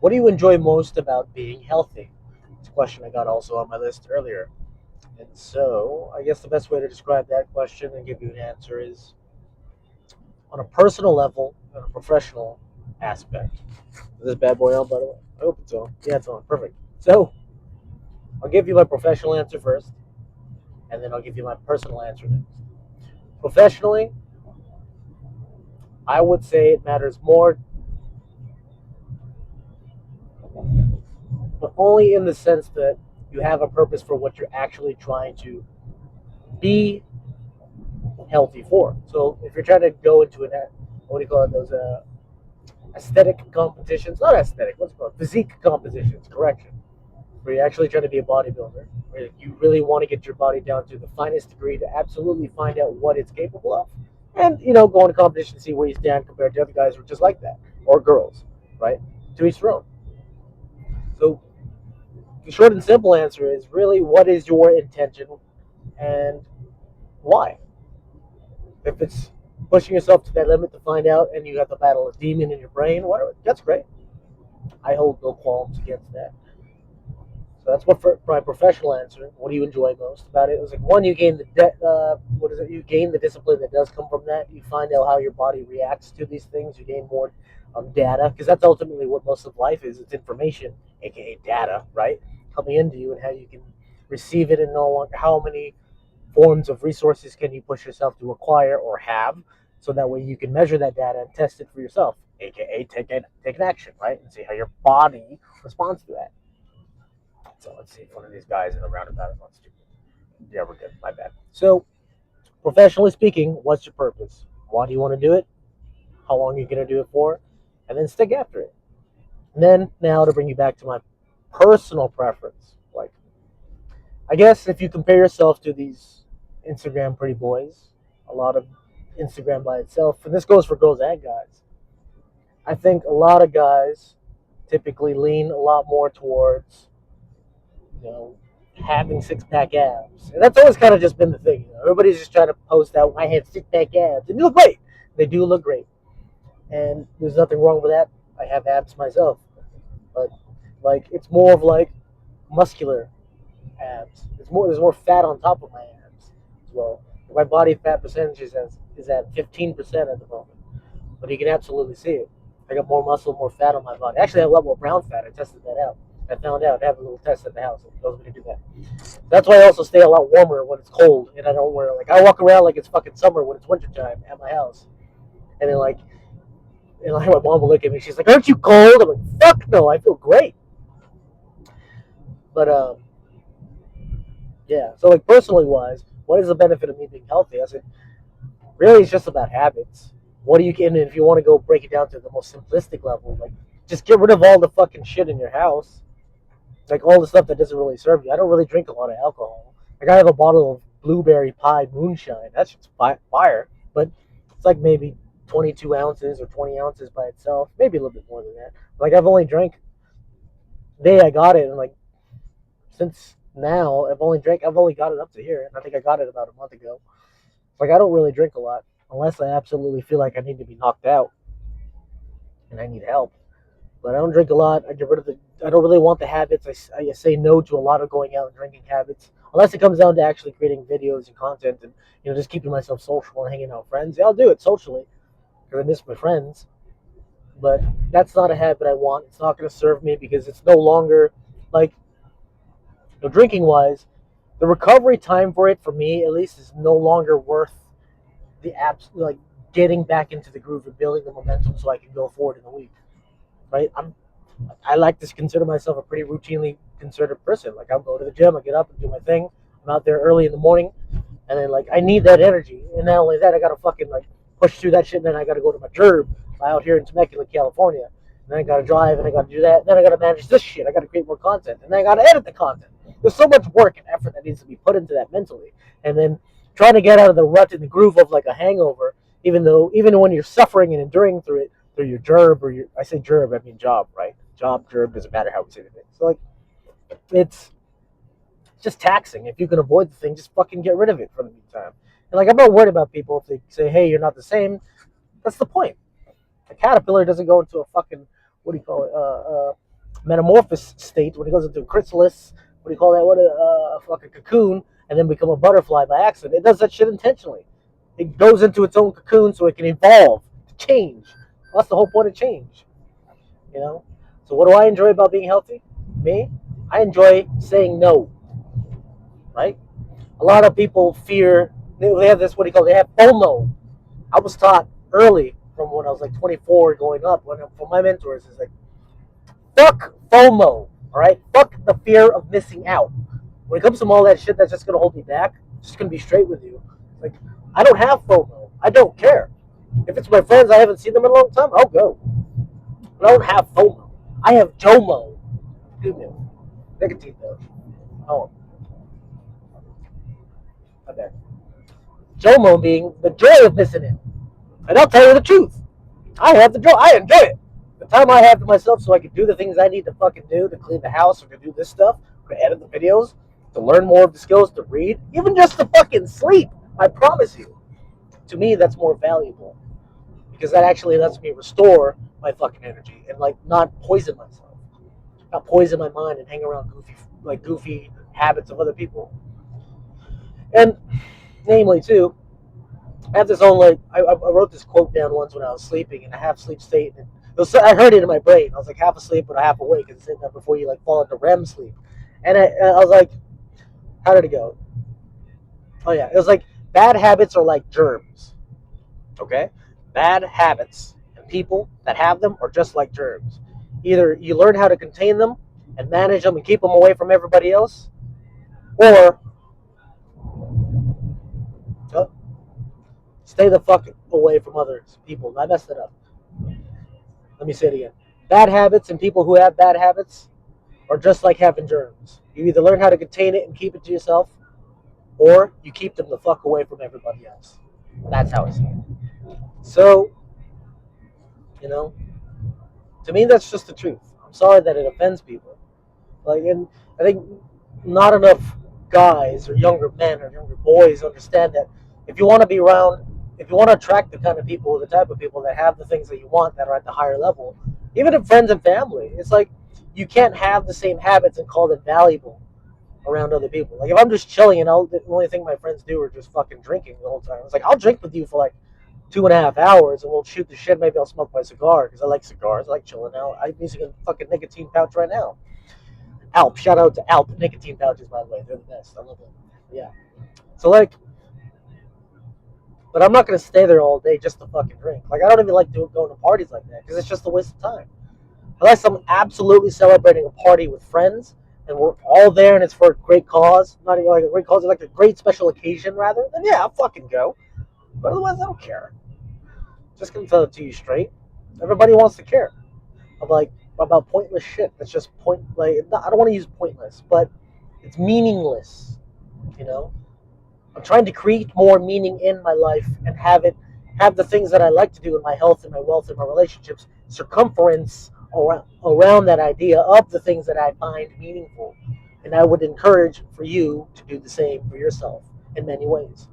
What do you enjoy most about being healthy? It's a question I got also on my list earlier. And so, I guess the best way to describe that question and give you an answer is on a personal level and a professional aspect. Is this bad boy on, by the way? I hope it's on. Yeah, it's on. Perfect. So, I'll give you my professional answer first, and then I'll give you my personal answer next. Professionally, I would say it matters more, but only in the sense that you have a purpose for what you're actually trying to be healthy for. So if you're trying to go into an what do you call it? Those aesthetic competitions, not aesthetic. What's it called? Physique competitions. Correction. Where you're actually trying to be a bodybuilder, where you really want to get your body down to the finest degree to absolutely find out what it's capable of, and go into competition to see where you stand compared to other guys who are just like that or girls, right? To each their own. So the short and simple answer is really what is your intention and why? If it's pushing yourself to that limit to find out and you have to battle a demon in your brain, whatever, that's great. I hold no qualms against that. So that's what for my professional answer. What do you enjoy most about it? It was like one, you gain what is it? You gain the discipline that does come from that. You find out how your body reacts to these things. You gain more data because that's ultimately what most of life is. It's information, aka data, right? Coming into you and how you can receive it and no longer how many forms of resources can you push yourself to acquire or have, so that way you can measure that data and test it for yourself, aka take an action, right, and see how your body responds to that. So let's see if one of these guys in the roundabout is not stupid. Yeah, we're good. My bad. So professionally speaking, what's your purpose? Why do you want to do it? How long are you going to do it for? And then stick after it. And then now to bring you back to my personal preference, like I guess if you compare yourself to these Instagram pretty boys, a lot of Instagram by itself, and this goes for girls and guys. I think a lot of guys typically lean a lot more towards, you know, having six pack abs. And that's always kind of just been the thing. Everybody's just trying to post out, I have six pack abs. And they look great. They do look great. And there's nothing wrong with that. I have abs myself. But like it's more of like muscular abs. There's more fat on top of my abs as well. My body fat percentage is at 15% at the moment, but you can absolutely see it. I got more muscle, more fat on my body. Actually, I have a lot more brown fat. I tested that out. I found out. I have a little test at the house. It tells me to do that. That's why I also stay a lot warmer when it's cold, and I don't wear like I walk around like it's fucking summer when it's wintertime at my house, and then like my mom will look at me. She's like, "Aren't you cold?" I'm like, "Fuck no, I feel great." But yeah. So like personally wise, what is the benefit of me being healthy? I said, really, it's just about habits. What do you get? And if you want to go break it down to the most simplistic level, like just get rid of all the fucking shit in your house, like all the stuff that doesn't really serve you. I don't really drink a lot of alcohol. Like I have a bottle of blueberry pie moonshine. That's just fire, but it's like maybe 22 ounces or 20 ounces by itself, maybe a little bit more than that. Like I've only drank the day I got it, and like since now I've only got it up to here, and I think I got it about a month ago. Like I don't really drink a lot unless I absolutely feel like I need to be knocked out and I need help. But I don't drink a lot. I get rid of the. I don't really want the habits. I say no to a lot of going out and drinking habits, unless it comes down to actually creating videos and content and just keeping myself social and hanging out with friends. Yeah, I'll do it socially because I miss my friends. But that's not a habit I want. It's not going to serve me because it's no longer like drinking wise. The recovery time for it, for me at least, is no longer worth the apps like getting back into the groove and building the momentum so I can go forward in the week. Right? I like to consider myself a pretty routinely concerted person. Like I'll go to the gym, I get up and do my thing. I'm out there early in the morning, and then like I need that energy. And not only that, I gotta fucking like push through that shit. And then I gotta go to my job out here in Temecula, California. And then I gotta drive, and I gotta do that. And then I gotta manage this shit. I gotta create more content, and then I gotta edit the content. There's so much work and effort that needs to be put into that mentally. And then trying to get out of the rut and the groove of like a hangover, even when you're suffering and enduring through it through your gerb or your I say gerb, I mean job, right? Job, gerb, doesn't matter how we say the thing. So like it's just taxing. If you can avoid the thing, just fucking get rid of it for the meantime. And like I'm not worried about people if they say, hey, you're not the same. That's the point. A caterpillar doesn't go into a fucking what do you call it? metamorphosis state when he goes into a chrysalis. What do you call that? What a fucking cocoon, and then become a butterfly by accident. It does that shit intentionally. It goes into its own cocoon so it can evolve, change. That's the whole point of change, you know. So what do I enjoy about being healthy? Me, I enjoy saying no. Right? A lot of people fear. They have this. What do you call it? They have FOMO. I was taught early from when I was like 24 going up. From my mentors is like, fuck FOMO. All right, fuck the fear of missing out. When it comes to all that shit that's just gonna hold me back, I'm just gonna be straight with you. Like, I don't have FOMO. I don't care. If it's my friends, I haven't seen them in a long time, I'll go. But I don't have FOMO. I have JOMO. Excuse me. Nicotine though. Oh, my bad. JOMO being the joy of missing it. And I'll tell you the truth. I have the joy. I enjoy it. The time I have to myself so I can do the things I need to fucking do to clean the house or to do this stuff, to edit the videos, to learn more of the skills, to read, even just to fucking sleep. I promise you. To me, that's more valuable because that actually lets me restore my fucking energy and like not poison myself, not poison my mind and hang around goofy habits of other people. And namely too, I have this own like I wrote this quote down once when I was sleeping in a half sleep state, and I heard it in my brain. I was like half asleep but half awake at the same time before you like fall into REM sleep, and I was like, how did it go? Oh yeah, it was like bad habits are like germs. Okay, bad habits and people that have them are just like germs. Either you learn how to contain them and manage them and keep them away from everybody else, or uh, stay the fuck away from others. People, I messed it up. Let me say it again. Bad habits and people who have bad habits are just like having germs. You either learn how to contain it and keep it to yourself, or you keep them the fuck away from everybody else. That's how I see it. So, you know, to me, that's just the truth. I'm sorry that it offends people. Like, and I think not enough guys or younger men or younger boys understand that if you want to be around, if you want to attract the kind of people, the type of people that have the things that you want that are at the higher level, even in friends and family, it's like you can't have the same habits and call them valuable around other people. Like if I'm just chilling and the only thing my friends do are just fucking drinking the whole time. It's like I'll drink with you for like 2.5 hours and we'll shoot the shit. Maybe I'll smoke my cigar because I like cigars. I like chilling out. I'm using a fucking nicotine pouch right now. Alp. Shout out to Alp nicotine pouches, by the way. They're the best. I love them. Yeah. So like, but I'm not gonna stay there all day just to fucking drink. Like I don't even like going to parties like that because it's just a waste of time. Unless I'm absolutely celebrating a party with friends and we're all there and it's for a great cause, not even like a great cause, like a great special occasion rather, then yeah, I'll fucking go. But otherwise, I don't care. Just gonna tell it to you straight. Everybody wants to care. I'm like about pointless shit. That's just point. Like I don't want to use pointless, but it's meaningless. You know, I'm trying to create more meaning in my life and have the things that I like to do in my health and my wealth and my relationships circumference around that idea of the things that I find meaningful. And I would encourage for you to do the same for yourself in many ways.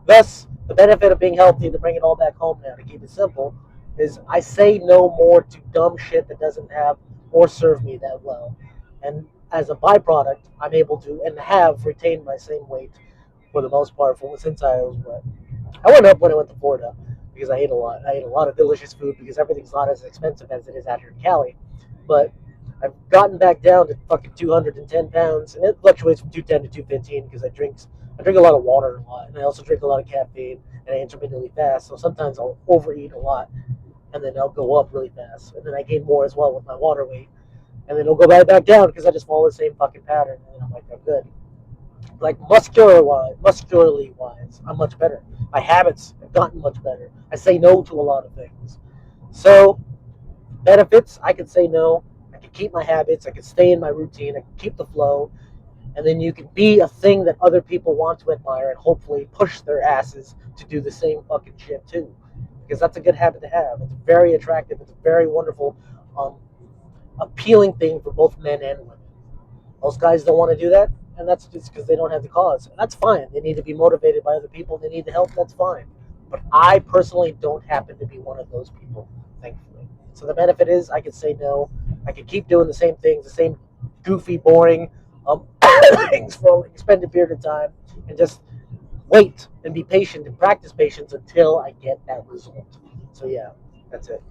Thus, the benefit of being healthy, to bring it all back home now, to keep it simple, is I say no more to dumb shit that doesn't have or serve me that well. And as a byproduct, I'm able to and have retained my same weight for the most part since I was what? I went up when I went to Florida because I ate a lot. I ate a lot of delicious food because everything's not as expensive as it is out here in Cali. But I've gotten back down to fucking 210 pounds, and it fluctuates from 210 to 215 because I drink a lot of water a lot, and I also drink a lot of caffeine, and I intermittently fast. So sometimes I'll overeat a lot, and then I'll go up really fast, and then I gain more as well with my water weight, and then it'll go right back down because I just follow the same fucking pattern, and I'm like, I'm good. Like muscularly wise, I'm much better. My habits have gotten much better. I say no to a lot of things. So benefits, I can say no. I can keep my habits. I can stay in my routine. I can keep the flow. And then you can be a thing that other people want to admire and hopefully push their asses to do the same fucking shit too. Because that's a good habit to have. It's very attractive. It's a very wonderful, um, appealing thing for both men and women. Most guys don't want to do that, and that's just because they don't have the cause. And that's fine. They need to be motivated by other people. They need the help. That's fine. But I personally don't happen to be one of those people, thankfully. So the benefit is I can say no. I could keep doing the same things, the same goofy, boring things for an extended period of time, and just wait and be patient and practice patience until I get that result. So yeah, that's it.